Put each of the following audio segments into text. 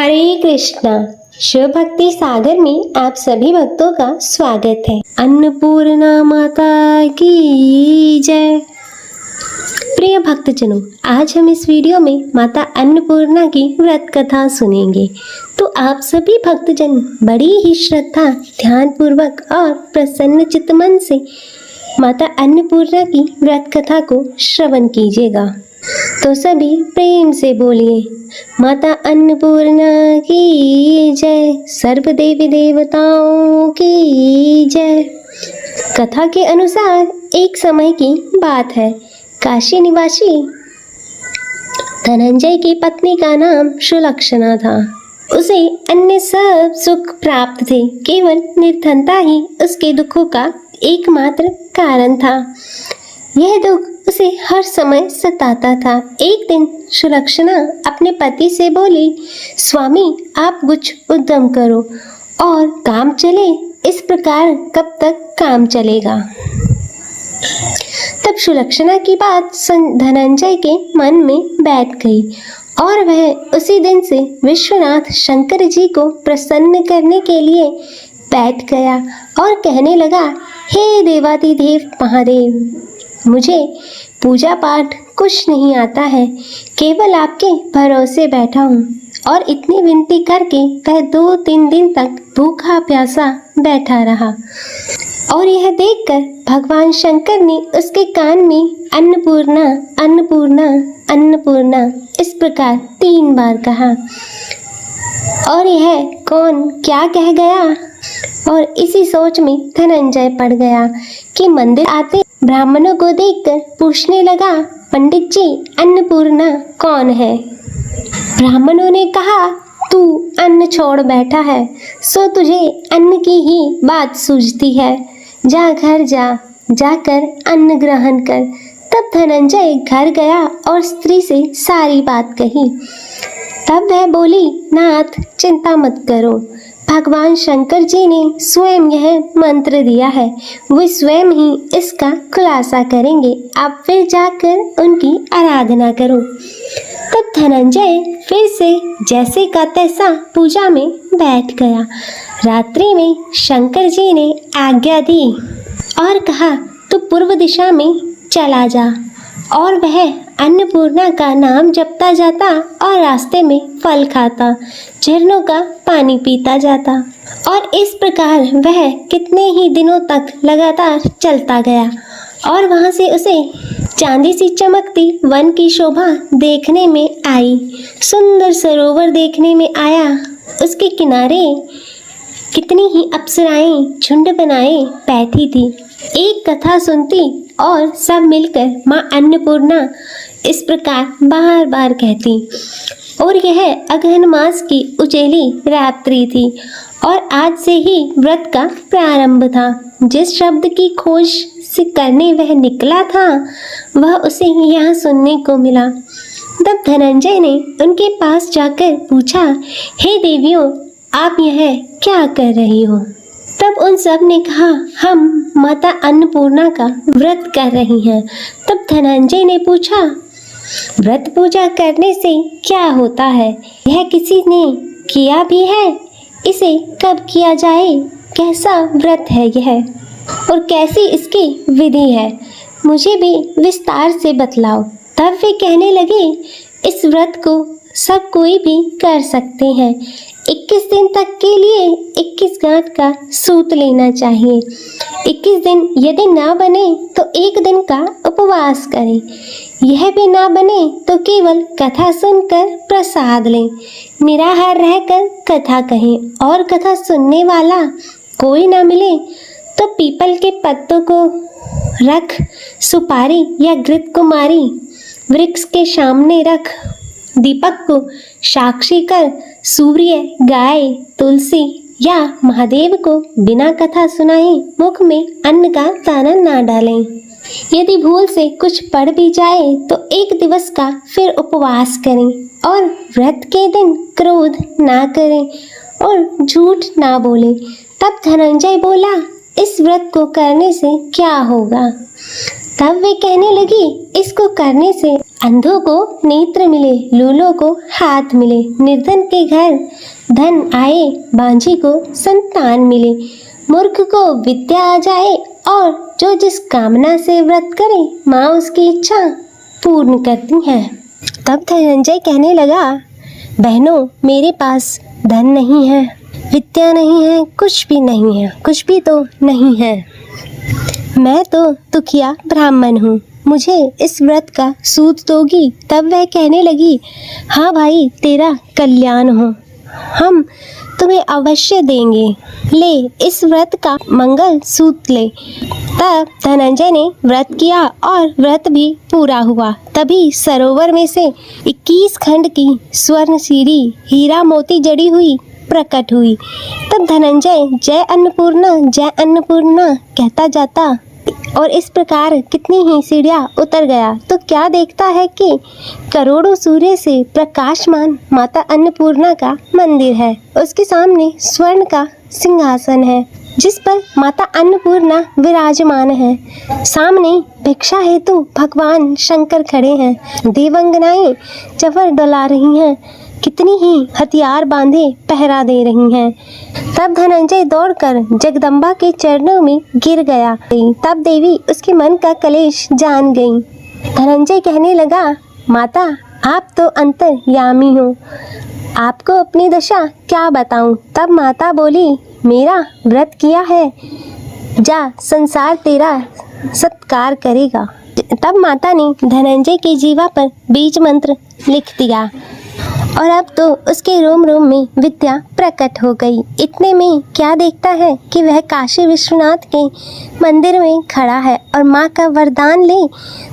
हरे कृष्णा। शिव भक्ति सागर में आप सभी भक्तों का स्वागत है। अन्नपूर्णा माता की जय। प्रिय भक्तजनों, आज हम इस वीडियो में माता अन्नपूर्णा की व्रत कथा सुनेंगे। तो आप सभी भक्तजन बड़ी ही श्रद्धा, ध्यान पूर्वक और प्रसन्न चित्त मन से माता अन्नपूर्णा की व्रत कथा को श्रवण कीजिएगा। तो सभी प्रेम से बोलिए, माता अन्नपूर्णा की जय, सर्व देवी देवताओं की जय। कथा के अनुसार एक समय की बात है। काशी निवासी धनंजय की पत्नी का नाम सुलक्षणा था। उसे अन्य सब सुख प्राप्त थे, केवल निर्धनता ही उसके दुखों का एकमात्र कारण था। यह दुख उसे हर समय सताता था। एक दिन सुलक्षणा अपने पति से बोली, स्वामी आप कुछ उद्यम करो और काम चले। इस प्रकार कब तक काम चलेगा? तब सुलक्षणा की बात धनंजय के मन में बैठ गई और वह उसी दिन से विश्वनाथ शंकर जी को प्रसन्न करने के लिए बैठ गया और कहने लगा, हे देवाधिदेव महादेव, मुझे पूजा पाठ कुछ नहीं आता है, केवल आपके भरोसे बैठा हूँ। और इतनी विनती करके वह 2-3 दिन तक भूखा प्यासा बैठा रहा। और यह देखकर भगवान शंकर ने उसके कान में अन्नपूर्णा अन्नपूर्णा अन्नपूर्णा इस प्रकार 3 बार कहा। और यह कौन क्या कह गया? और इसी सोच में धनंजय पड़ गया कि मंदिर आते ब्राह्मणों को देखकर पूछने लगा, पंडित जी अन्नपूर्णा कौन है? ब्राह्मणों ने कहा, तू अन्न छोड़ बैठा है, सो तुझे अन्न की ही बात सूझती है। जा घर जा, जाकर अन्न ग्रहण कर। तब धनंजय घर गया और स्त्री से सारी बात कही। तब वह बोली, नाथ चिंता मत करो, भगवान शंकर जी ने स्वयं यह मंत्र दिया है, वो स्वयं ही इसका खुलासा करेंगे। आप फिर जाकर उनकी आराधना करो। तब धनंजय फिर से जैसे का तैसा पूजा में बैठ गया। रात्रि में शंकर जी ने आज्ञा दी और कहा, तू पूर्व दिशा में चला जा। और वह अन्नपूर्णा का नाम जपता जाता और रास्ते में फल खाता, झरनों का पानी पीता जाता। और इस प्रकार वह कितने ही दिनों तक लगातार चलता गया। और वहाँ से उसे चांदी सी चमकती वन की शोभा देखने में आई। सुंदर सरोवर देखने में आया। उसके किनारे कितनी ही अप्सराएं झुंड बनाए बैठी थी। एक कथा सुनती और सब मिलकर माँ अन्नपूर्णा इस प्रकार बार बार कहती। और यह अगहन मास की उचेली रात्रि थी और आज से ही व्रत का प्रारंभ था। जिस शब्द की खोज से करने वह निकला था, वह उसे यहाँ सुनने को मिला। तब धनंजय ने उनके पास जाकर पूछा, हे देवियों, आप यह क्या कर रही हो? तब उन सब ने कहा, हम माता अन्नपूर्णा का व्रत कर रही हैं। तब धनंजय ने पूछा, व्रत पूजा करने से क्या होता है? यह किसी ने किया भी है? इसे कब किया जाए? कैसा व्रत है यह और कैसी इसकी विधि है? मुझे भी विस्तार से बतलाओ। तब वे कहने लगे, इस व्रत को सब कोई भी कर सकते हैं। 21 दिन तक के लिए 21 गांठ का सूत लेना चाहिए। 21 दिन यदि ना बने तो 1 दिन का उपवास करें। यह भी ना बने तो केवल कथा सुनकर प्रसाद लें। निराहार रहकर कथा कहें और कथा सुनने वाला कोई ना मिले तो पीपल के पत्तों को रख, सुपारी या घृत कुमारी वृक्ष के सामने रख, दीपक को साक्षी कर, सूर्य, गाय, तुलसी या महादेव को बिना कथा सुनाए मुख में अन्न का दाना ना डालें। यदि भूल से कुछ पड़ भी जाए तो 1 दिवस का फिर उपवास करें और व्रत के दिन क्रोध ना करें और झूठ ना बोलें। तब धनंजय बोला, इस व्रत को करने से क्या होगा? तब वे कहने लगी, इसको करने से अंधों को नेत्र मिले, लूलों को हाथ मिले, निर्धन के घर धन आए, बांझी को संतान मिले, मूर्ख को विद्या आ जाए और जो जिस कामना से व्रत करे माँ उसकी इच्छा पूर्ण करती है। तब धनंजय कहने लगा, बहनों मेरे पास धन नहीं है, विद्या नहीं है, कुछ भी नहीं है, कुछ भी तो नहीं है। मैं तो दुखिया ब्राह्मण हूँ, मुझे इस व्रत का सूद दोगी? तब वह कहने लगी, हाँ भाई तेरा कल्याण हो, हम तुम्हें अवश्य देंगे, ले इस व्रत का मंगल सूद ले। तब धनंजय ने व्रत किया और व्रत भी पूरा हुआ। तभी सरोवर में से 21 खंड की स्वर्ण सीढ़ी हीरा मोती जड़ी हुई प्रकट हुई। तब धनंजय जय अन्नपूर्णा कहता जाता और इस प्रकार कितनी ही सीढ़ियाँ उतर गया तो क्या देखता है कि करोड़ों सूर्य से प्रकाशमान माता अन्नपूर्णा का मंदिर है। उसके सामने स्वर्ण का सिंहासन है जिस पर माता अन्नपूर्णा विराजमान है। सामने भिक्षा हेतु भगवान शंकर खड़े हैं। देवंगनाएं चवर डला रही हैं, कितनी ही हथियार बांधे पहरा दे रही हैं। तब धनंजय दौड़कर जगदम्बा के चरणों में गिर गया। तब देवी उसके मन का कलेश जान गई। धनंजय कहने लगा, माता आप तो अंतर्यामी हो, आपको अपनी दशा क्या बताऊं? तब माता बोली, मेरा व्रत किया है, जा संसार तेरा सत्कार करेगा। तब माता ने धनंजय के जीवा पर बीज मंत्र लिख दिया और अब तो उसके रोम रोम में विद्या प्रकट हो गई। इतने में क्या देखता है कि वह काशी विश्वनाथ के मंदिर में खड़ा है और माँ का वरदान ले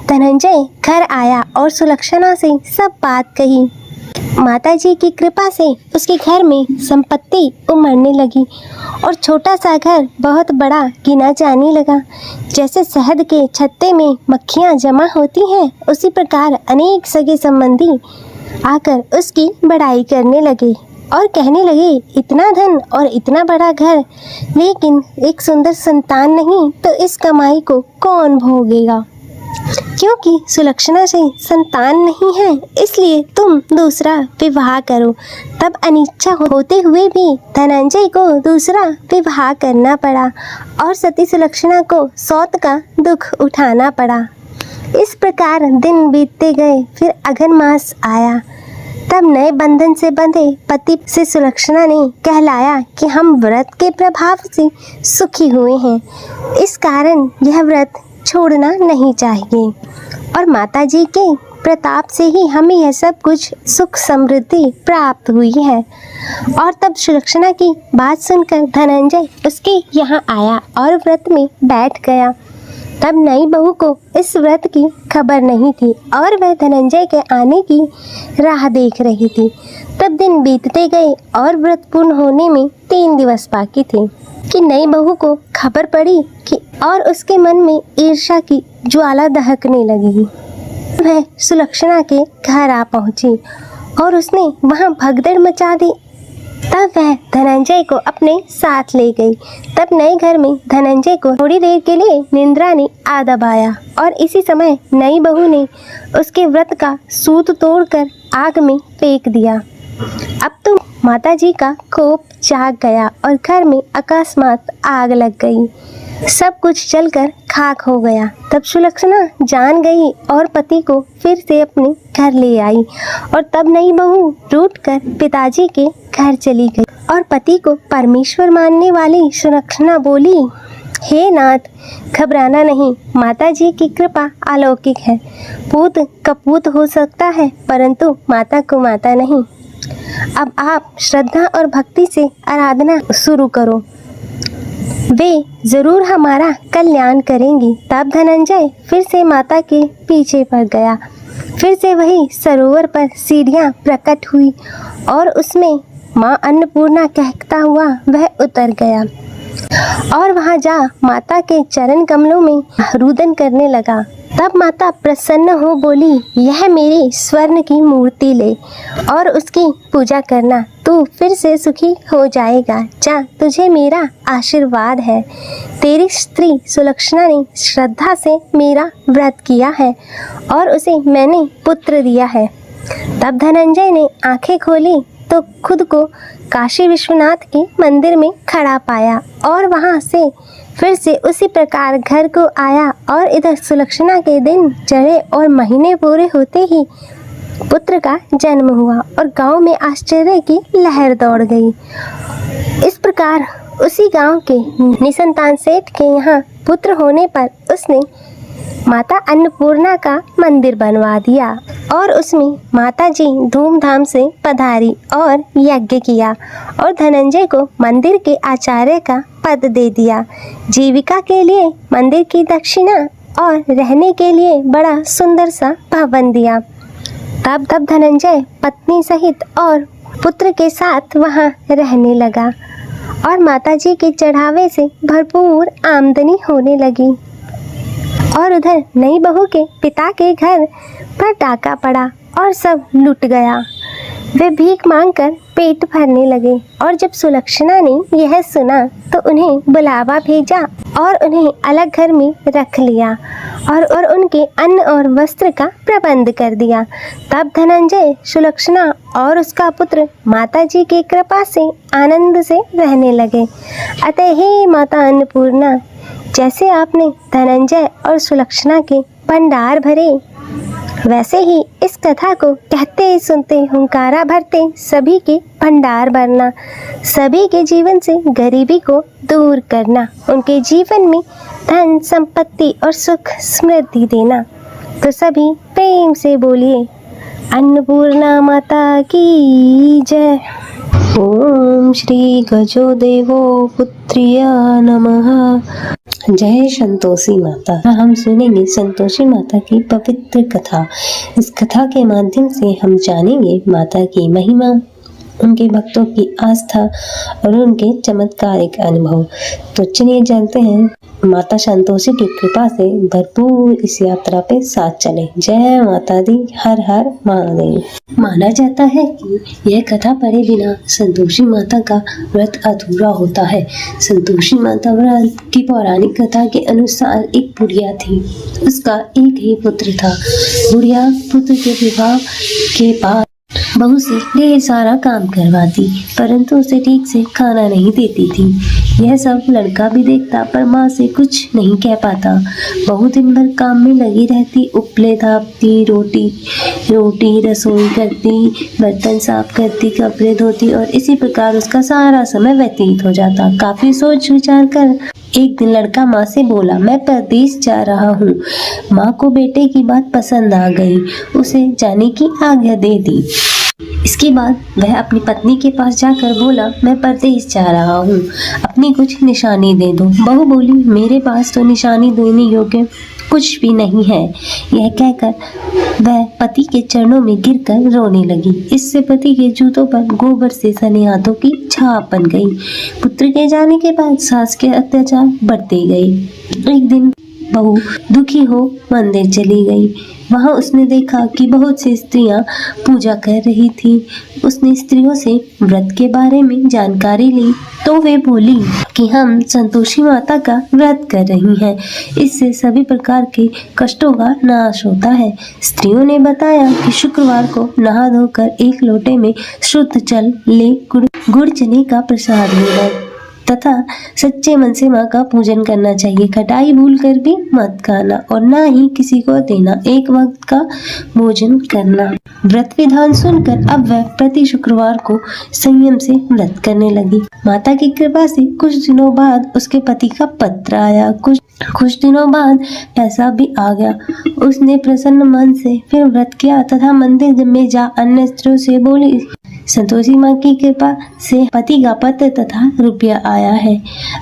धनंजय घर आया और सुलक्षणा से सब बात कही। माता जी की कृपा से उसके घर में संपत्ति उमड़ने लगी और छोटा सा घर बहुत बड़ा गिना जाने लगा। जैसे शहद के छत्ते में मक्खियाँ जमा होती हैं, उसी प्रकार अनेक सगे संबंधी आकर उसकी बड़ाई करने लगे और कहने लगे, इतना धन और इतना बड़ा घर, लेकिन एक सुंदर संतान नहीं, तो इस कमाई को कौन भोगेगा? क्योंकि सुलक्षणा से संतान नहीं है, इसलिए तुम दूसरा विवाह करो। तब अनिच्छा होते हुए भी धनंजय को दूसरा विवाह करना पड़ा और सती सुलक्षणा को सौत का दुख उठाना पड़ा। इस प्रकार दिन बीतते गए। फिर अघन मास आया। तब नए बंधन से बंधे पति से सुलक्षणा ने कहलाया कि हम व्रत के प्रभाव से सुखी हुए हैं, इस कारण यह व्रत छोड़ना नहीं चाहिए और माता जी के प्रताप से ही हमें यह सब कुछ सुख समृद्धि प्राप्त हुई है। और तब सुलक्षणा की बात सुनकर धनंजय उसके यहाँ आया और व्रत में बैठ गया। तब नई बहू को इस व्रत की खबर नहीं थी और वह धनंजय के आने की राह देख रही थी। तब दिन बीतते गए और व्रत पूर्ण होने में 3 दिवस बाकी थे कि नई बहू को खबर पड़ी कि और उसके मन में ईर्ष्या की ज्वाला दहकने लगी। वह सुलक्षणा के घर आ पहुंची और उसने वहां भगदड़ मचा दी। तब वह धनंजय को अपने साथ ले गई। तब नए घर में धनंजय को थोड़ी देर के लिए निंद्रा ने आ दबाया और इसी समय नई बहू ने उसके व्रत का सूत तोड़कर आग में फेंक दिया। अब तो माता जी का कोप जाग गया और घर में अकस्मात आग लग गई। सब कुछ जलकर खाक हो गया। तब सुलक्षणा जान गई और पति को फिर से अपने घर ले आई और तब नई बहू रूठकर पिताजी के घर चली गई और पति को परमेश्वर मानने वाली सुलक्षणा बोली, हे नाथ, घबराना नहीं, माता जी की कृपा अलौकिक है। पूत कपूत हो सकता है परंतु माता को माता नहीं। अब आप श्रद्धा और भक्ति से आराधना शुरू करो, वे जरूर हमारा कल्याण करेंगी। तब धनंजय फिर से माता के पीछे पड़ गया। फिर से वही सरोवर पर सीढ़ियाँ प्रकट हुई और उसमें माँ अन्नपूर्णा कहता हुआ वह उतर गया और वहाँ जा माता के चरण कमलों में रुदन करने लगा। तब माता प्रसन्न हो बोली, यह मेरी स्वर्ण की मूर्ति ले और उसकी पूजा करना। तू तू फिर से सुखी हो जाएगा। जा, तुझे मेरा आशीर्वाद है। तेरी स्त्री सुलक्षणा ने श्रद्धा से मेरा व्रत किया है और उसे मैंने पुत्र दिया है। तब धनंजय ने आंखें खोली तो खुद को काशी विश्वनाथ के मंदिर में खड़ा पाया और वहां से फिर से उसी प्रकार घर को आया और इधर सुलक्षणा के दिन चढ़े और महीने पूरे होते ही पुत्र का जन्म हुआ और गांव में आश्चर्य की लहर दौड़ गई। इस प्रकार उसी गांव के निसंतान सेठ के यहाँ पुत्र होने पर उसने माता अन्नपूर्णा का मंदिर बनवा दिया और उसमें माता जी धूमधाम से पधारी और यज्ञ किया और धनंजय को मंदिर के आचार्य का पद दे दिया। जीविका के लिए मंदिर की दक्षिणा और रहने के लिए बड़ा सुंदर सा भवन दिया। तब धनंजय पत्नी सहित और पुत्र के साथ वहां रहने लगा और माताजी के चढ़ावे से भरपूर आमदनी होने लगी। और उधर नई बहू के पिता के घर पर डाका पड़ा और सब लुट गया। वे भीख मांगकर पेट भरने लगे और जब सुलक्षणा ने यह सुना तो उन्हें बुलावा भेजा और उन्हें अलग घर में रख लिया और उनके अन्न और वस्त्र का प्रबंध कर दिया। तब धनंजय, सुलक्षणा और उसका पुत्र माताजी की कृपा से आनंद से रहने लगे। अतः हे माता अन्नपूर्णा, जैसे आपने धनंजय और सुलक्षणा के भंडार भरे, वैसे ही इस कथा को कहते ही सुनते हुंकारा भरते सभी के भंडार भरना, सभी के जीवन से गरीबी को दूर करना, उनके जीवन में धन संपत्ति और सुख समृद्धि देना। तो सभी प्रेम से बोलिए, अन्नपूर्णा माता की जय। ओम श्री गजो देवो पुत्र्य नमः। जय संतोषी माता। हम सुनेंगे संतोषी माता की पवित्र कथा। इस कथा के माध्यम से हम जानेंगे माता की महिमा, उनके भक्तों की आस्था और उनके चमत्कारिक अनुभव। तो चलिए जानते हैं माता संतोषी की कृपा से भरपूर इस यात्रा पे साथ चले। जय माता दी, हर हर महादेव। माना जाता है कि यह कथा पढ़े बिना संतोषी माता का व्रत अधूरा होता है। संतोषी माता व्रत की पौराणिक कथा के अनुसार एक बुढ़िया थी, उसका एक ही पुत्र था। बुढ़िया पुत्र के विवाह के बाद बहू से ढेर सारा काम करवाती, परंतु उसे ठीक से खाना नहीं देती थी। यह सब लड़का भी देखता पर माँ से कुछ नहीं कह पाता। बहू दिन भर काम में लगी रहती, उपले थापती, रोटी रसोई करती, बर्तन साफ करती, कपड़े धोती और इसी प्रकार उसका सारा समय व्यतीत हो जाता। काफी सोच विचार कर एक दिन लड़का माँ से बोला, मैं परदेश जा रहा हूँ। माँ को बेटे की बात पसंद आ गई, उसे जाने की आज्ञा दे दी। इसके बाद वह अपनी पत्नी के पास जाकर बोला, मैं परदेश जा रहा हूँ, अपनी कुछ निशानी दे दो। बहू बोली, मेरे पास तो निशानी देने योग्य कुछ भी नहीं है। यह कहकर वह पति के चरणों में गिरकर रोने लगी। इससे पति के जूतों पर गोबर से सने हाथों की छाप बन गई। पुत्र के जाने के बाद सास के अत्याचार बढ़ते गए। एक दिन बहू दुखी हो मंदिर चली गई। वहां उसने देखा कि बहुत सी स्त्रियां पूजा कर रही थी। उसने स्त्रियों से व्रत के बारे में जानकारी ली तो वे बोली कि हम संतोषी माता का व्रत कर रही हैं, इससे सभी प्रकार के कष्टों का नाश होता है। स्त्रियों ने बताया कि शुक्रवार को नहा धोकर एक लोटे में शुद्ध जल ले गुड़ चने का प्रसाद लेना तथा सच्चे मन से माँ का पूजन करना चाहिए। खटाई भूल कर भी मत खाना और ना ही किसी को देना। एक वक्त का भोजन करना। व्रत विधान सुनकर अब वह प्रति शुक्रवार को संयम से व्रत करने लगी। माता की कृपा से कुछ दिनों बाद उसके पति का पत्र आया। कुछ दिनों बाद पैसा भी आ गया। उसने प्रसन्न मन से फिर व्रत किया तथा मंदिर में जा अन्य स्त्रियों से बोली, संतोषी माँ की कृपा से पति का पत्र तथा रुपया आया है।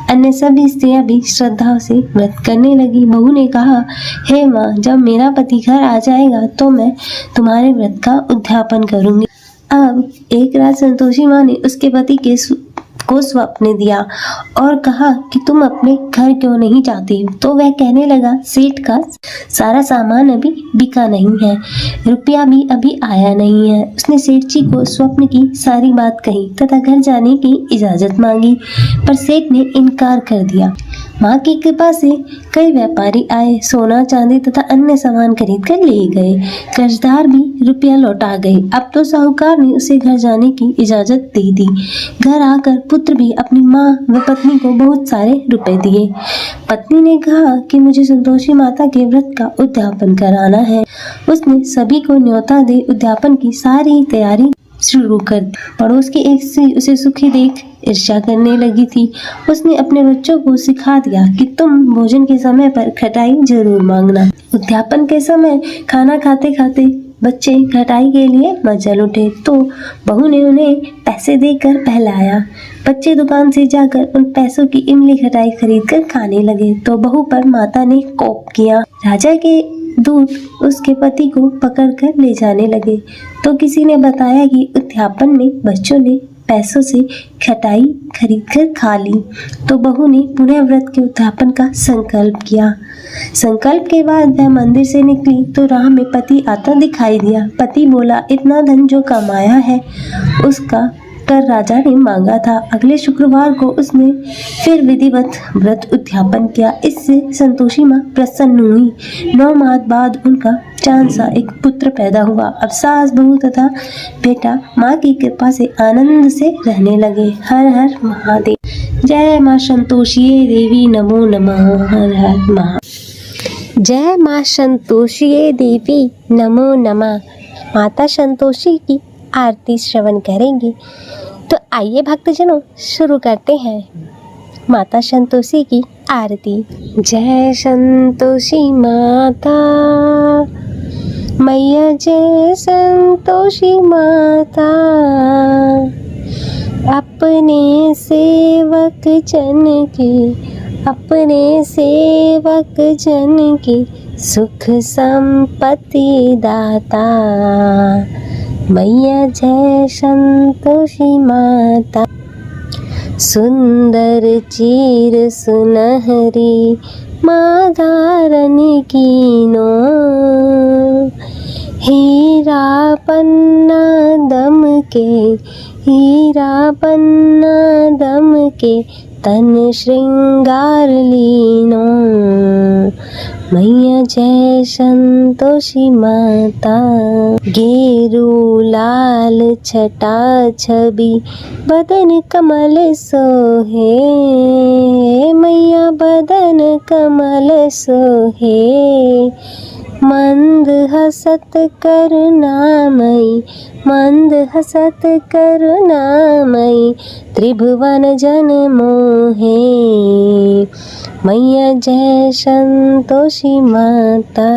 अन्य सभी स्त्रियां भी श्रद्धा से व्रत करने लगी। बहू ने कहा, हे माँ, जब मेरा पति घर आ जाएगा तो मैं तुम्हारे व्रत का उद्यापन करूंगी। अब एक रात संतोषी माँ ने उसके पति को स्वप्न दिया और कहा कि तुम अपने घर क्यों नहीं जाती। तो वह कहने लगा, सेठ का सारा सामान अभी बिका नहीं है, रुपया भी अभी आया नहीं है। उसने सेठ जी को स्वप्न की सारी बात कही तथा घर जाने की इजाजत मांगी, पर सेठ ने इनकार कर दिया। माँ की कृपा से कई व्यापारी आए, सोना चांदी तथा अन्य सामान खरीद कर ले गए। कर्जदार भी रुपया लौटा गए। अब तो साहूकार ने उसे घर जाने की इजाजत दे दी। घर आकर पुत्र भी अपनी माँ व पत्नी को बहुत सारे रुपए दिए। पत्नी ने कहा कि मुझे संतोषी माता के व्रत का उद्यापन कराना है। उसने सभी को न्योता दे उद्यापन की सारी तैयारी शुरू कर दी। पड़ोस की एक स्त्री उसे सुखी देख ईर्ष्या करने लगी थी। उसने अपने बच्चों को सिखा दिया कि तुम भोजन के समय पर खटाई जरूर मांगना। उद्यापन के समय खाना खाते खाते बच्चे खटाई के लिए मचल उठे तो बहू ने उन्हें पैसे देकर बहलाया। बच्चे दुकान से जाकर उन पैसों की इमली खटाई खरीद कर खाने लगे तो बहू पर माता ने कोप किया। राजा के दूत उसके पति को पकड़कर ले जाने लगे तो किसी ने बताया कि उद्यापन में बच्चों ने पैसों से खटाई खरीद कर खा ली। तो बहू ने पुनः व्रत के उद्यापन का संकल्प किया। संकल्प के बाद वह मंदिर से निकली तो राह में पति आता दिखाई दिया। पति बोला, इतना धन जो कमाया है उसका कर राजा ने मांगा था। अगले शुक्रवार को उसने फिर विधिवत व्रत उद्यापन किया। इससे संतोषी माँ प्रसन्न हुई। 9 माह बाद उनका चांद सा एक पुत्र पैदा हुआ। अब सास बहू तथा बेटा माँ की कृपा से आनंद से रहने लगे। हर हर महादेव। जय माँ संतोषी देवी नमो नमः। हर हर महादेव। जय माँ संतोषी देवी नमो नमः। माता संतोषी की आरती श्रवण करेंगे। तो आइए भक्तजनों शुरू करते हैं माता संतोषी की आरती। जय संतोषी माता मैया, जय संतोषी माता, अपने सेवक जन की सुख संपत्ति दाता। मैया जय संतोषी माता। सुंदर चीर सुनहरी माँ धारण कीनो, हीरा पन्ना दम के तन श्रृंगार लीनो। मैया जय संतोषी माता। गेरू लाल छटा छवि बदन कमल सोहे, मैया बदन कमल सोहे। मंद हसत करुणामयी त्रिभुवन जन मोहे। मैया जय संतोषी माता,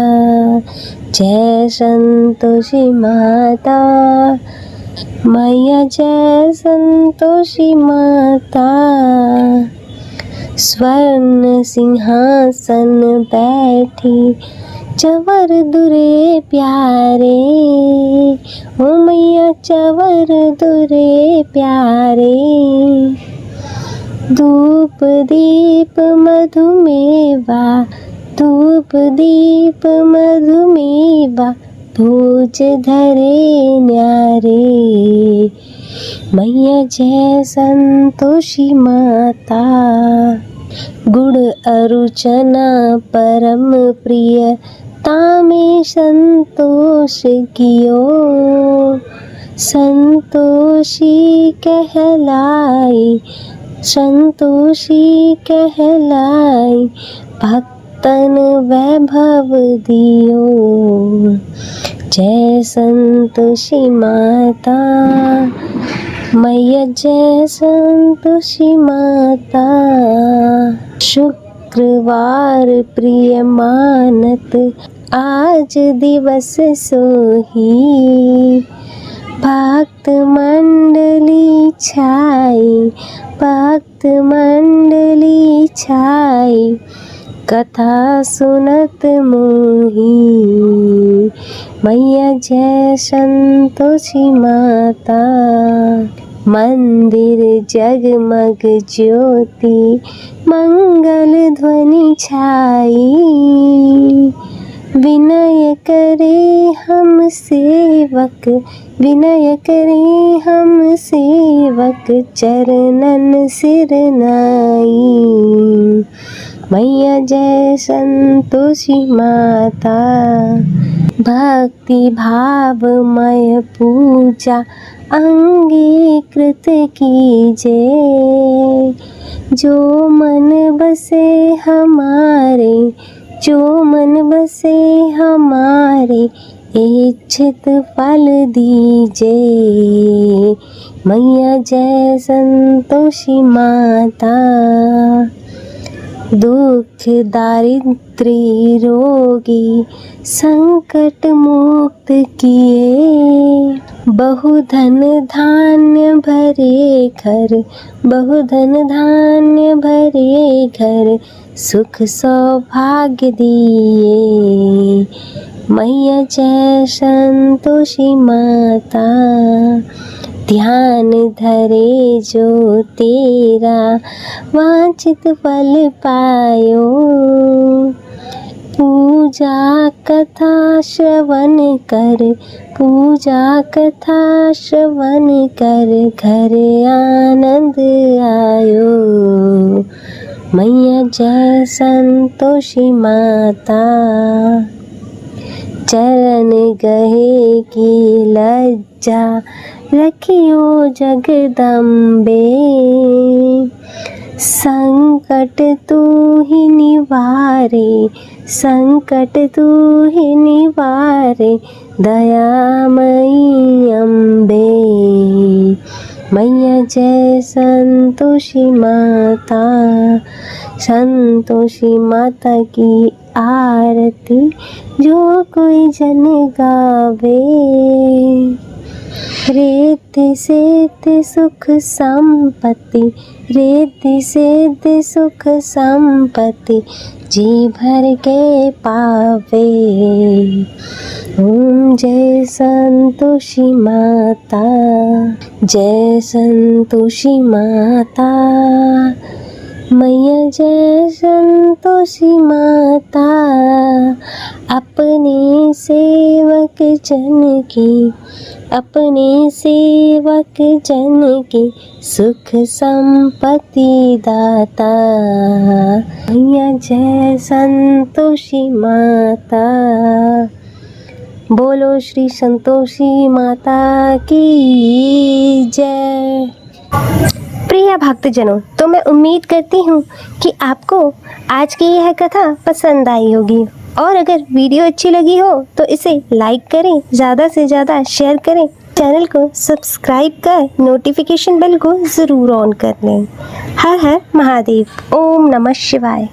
जय संतोषी माता। मैया जय संतोषी माता। स्वर्ण सिंहासन बैठी चवर दुरे प्यारे, ओ मैया चवर दुरे प्यारे। धूप दीप मधुमेवा भोज धरे न्यारे। मैया जय संतोषी माता। गुड़ अरुचना परम प्रिय तामे संतोष कियो, संतोषी कहलाई भक्तन वैभव दियो। जय संतोषी माता। मैया जय संतोषी माता। शुक्रवार प्रिय मानत आज दिवस सोही, भक्त मंडली छाई कथा सुनत मोही। मैया जय संतोषी माता। मंदिर जगमग ज्योति मंगल ध्वनि छाई। विनय करे हम सेवक, विनय करे हम सेवक, चरणन सिर नाई। मैया जय संतोषी माता, भक्ति भावमय पूजा अंगीकृत कीजे। जो मन बसे हमारे, जो मन बसे हमारे, इच्छित फल दीजे। मैया जय संतोषी माता, दुख दारिद्र्य रोगी संकट मुक्त किए। बहुधन धान्य भरे घर, बहुधन धान्य भरे घर, सुख सौभाग्य दिए। मैया जय संतोषी माता, ध्यान धरे जो तेरा वांछित फल पायो। पूजा कथा श्रवण कर, पूजा कथा श्रवण कर, घर आनंद आयो। मैया जय संतोषी माता, चरण गहे की लज्जा रखियो जगदम्बे। संकट तू ही निवारे, संकट तू ही निवारे, दयामयी अम्बे। मैया जय संतोषी माता, संतोषी माता की आरती जो कोई जन गावे। रिद्धि सिद्धि सुख संपत्ति, रिद्धि सिद्धि सुख संपत्ति, जी भर के पावे। ओम जय संतोषी माता, जय संतोषी माता। मैया जय संतोषी माता, अपने सेवक जन की, अपने सेवक जन की सुख संपत्ति दाता। मैया जय संतोषी माता, बोलो श्री संतोषी माता की जय। प्रिय भक्तजनों, तो मैं उम्मीद करती हूँ कि आपको आज की यह कथा पसंद आई होगी, और अगर वीडियो अच्छी लगी हो तो इसे लाइक करें, ज़्यादा से ज़्यादा शेयर करें, चैनल को सब्सक्राइब कर नोटिफिकेशन बेल को ज़रूर ऑन कर लें। हर हर महादेव। ओम नमः शिवाय।